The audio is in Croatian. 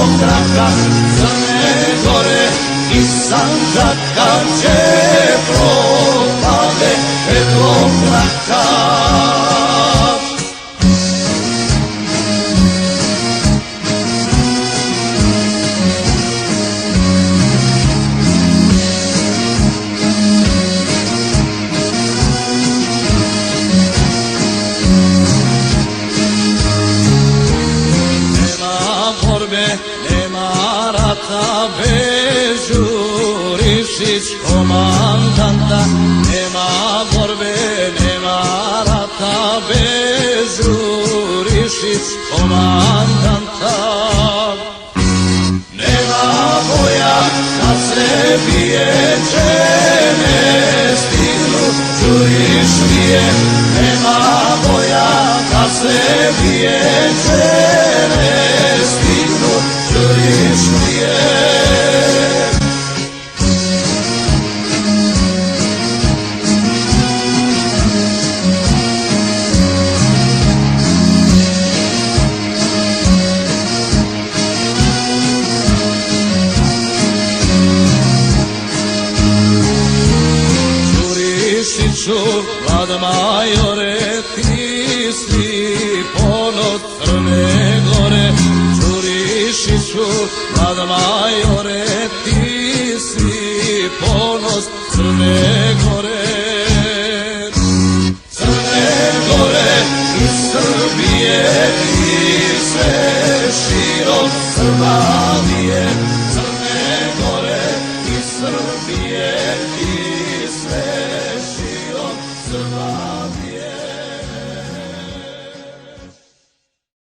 petog mraka, Crne Gore i Sandžaka će propade petog mraka. Nema rata bez Đurišić komandanta, nema borbe, nema rata bez Đurišić komandanta. Nema boja kad Srbije žene stignu Đurišlije, nema boja kad Srbije žene stignu Đurišlije. Đurišiću, Vlad majore, ti si ponos Crne Gore. Đurišiću, Vlad majore, ti si ponos Crne Gore. Crne Gore i Srbije, ti sve širom Srbije.